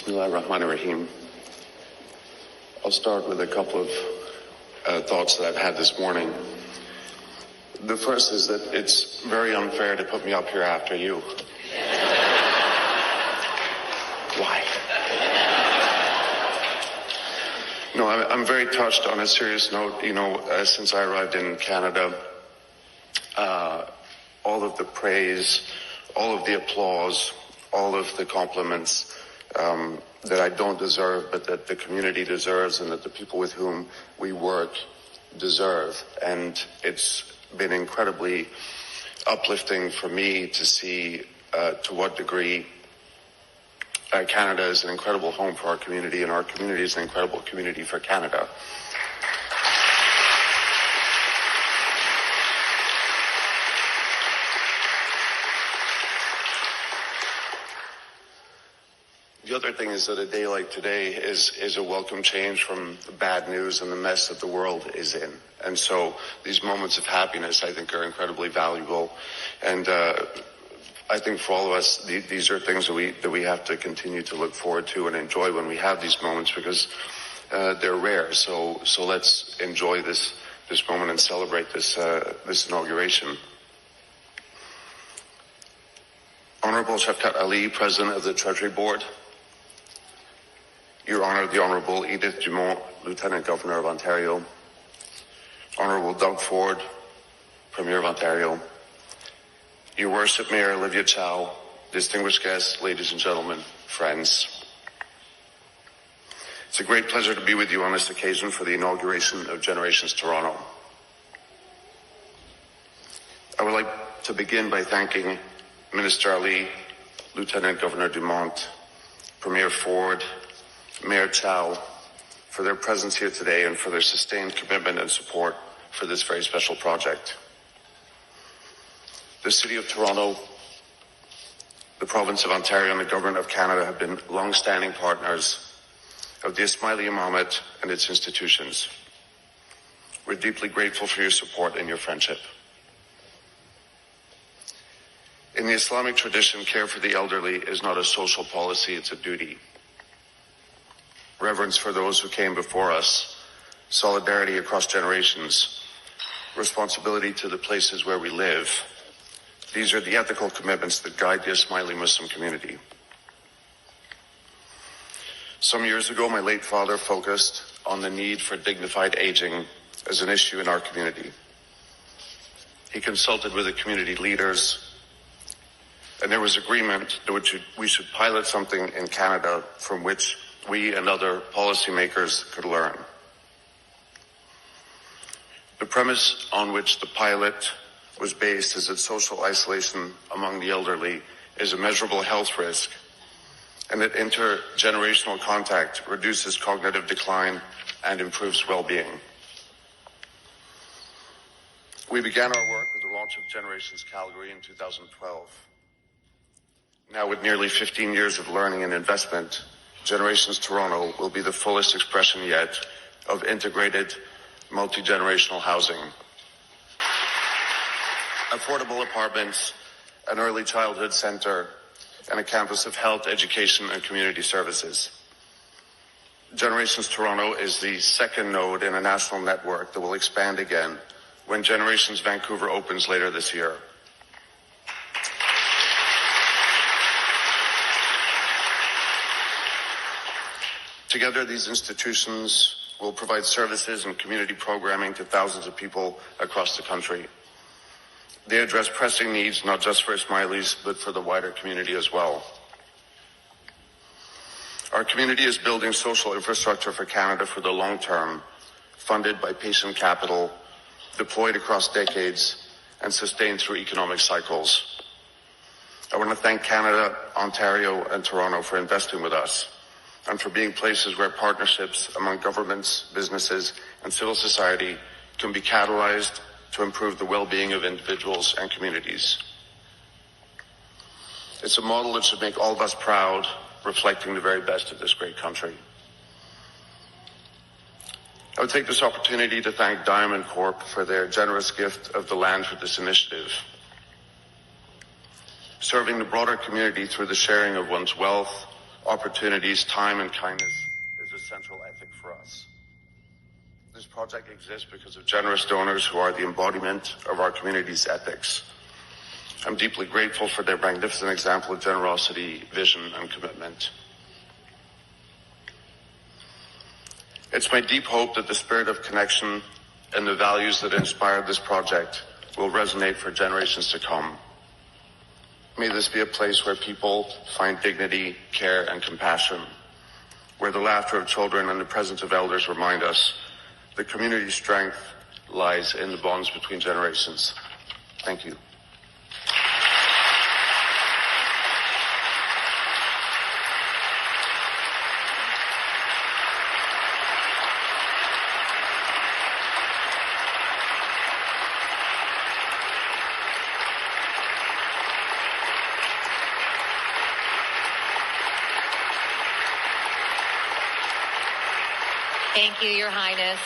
Bismillah ar-Rahman ar-Rahim. I'll start with a couple of thoughts that I've had this morning. The first is that it's very unfair to put me up here after you. Why? No, I'm very touched. On a serious note, since I arrived in Canada, all of the praise, all of the applause, all of the compliments that I don't deserve, but that the community deserves and that the people with whom we work deserve. And it's been incredibly uplifting for me to see to what degree Canada is an incredible home for our community, and our community is an incredible community for Canada. The other thing is that a day like today is a welcome change from the bad news and the mess that the world is in. And so these moments of happiness, I think, are incredibly valuable. And I think for all of us, these are things that we have to continue to look forward to and enjoy when we have these moments, because they're rare. So let's enjoy this moment and celebrate this inauguration. Honorable Shafkat Ali, President of the Treasury Board. Your Honor, the Honorable Edith Jamat, Lieutenant Governor of Ontario. Honorable Doug Ford, Premier of Ontario. Your Worship Mayor Olivia Chow, distinguished guests, ladies and gentlemen, friends. It's a great pleasure to be with you on this occasion for the inauguration of Generations Toronto. I would like to begin by thanking Minister Ali, Lieutenant Governor Dumont, Premier Ford, Mayor Chow for their presence here today and for their sustained commitment and support for this very special project. The City of Toronto, the Province of Ontario, and the Government of Canada have been long-standing partners of the Ismaili Imam and its institutions. We're deeply grateful for your support and your friendship. In the Islamic tradition, care for the elderly is not a social policy, it's a duty. Reverence for those who came before us, solidarity across generations, responsibility to the places where we live. These are the ethical commitments that guide the Ismaili Muslim community. Some years ago, my late father focused on the need for dignified aging as an issue in our community. He consulted with the community leaders, and there was agreement that we should pilot something in Canada from which we and other policymakers could learn. The premise on which the pilot was based is that social isolation among the elderly is a measurable health risk, and that intergenerational contact reduces cognitive decline and improves well-being. We began our work with the launch of Generations Calgary in 2012. Now, with nearly 15 years of learning and investment, Generations Toronto will be the fullest expression yet of integrated multi-generational housing. Affordable apartments, an early childhood center, and a campus of health, education, and community services. Generations Toronto is the second node in a national network that will expand again when Generations Vancouver opens later this year. Together, these institutions will provide services and community programming to thousands of people across the country. They address pressing needs not just for Ismailis, but for the wider community as well. Our community is building social infrastructure for Canada for the long term, funded by patient capital, deployed across decades, and sustained through economic cycles. I want to thank Canada, Ontario, and Toronto for investing with us, and for being places where partnerships among governments, businesses, and civil society can be catalyzed to improve the well-being of individuals and communities. It's a model that should make all of us proud, reflecting the very best of this great country. I would take this opportunity to thank Diamond Corp for their generous gift of the land for this initiative. Serving the broader community through the sharing of one's wealth, opportunities, time, and kindness is a central ethic for us. This project exists because of generous donors who are the embodiment of our community's ethics. I'm deeply grateful for their magnificent example of generosity, vision, and commitment. It's my deep hope that the spirit of connection and the values that inspired this project will resonate for generations to come. May this be a place where people find dignity, care, and compassion, where the laughter of children and the presence of elders remind us that community strength lies in the bonds between generations. Thank you. Thank you, Your Highness.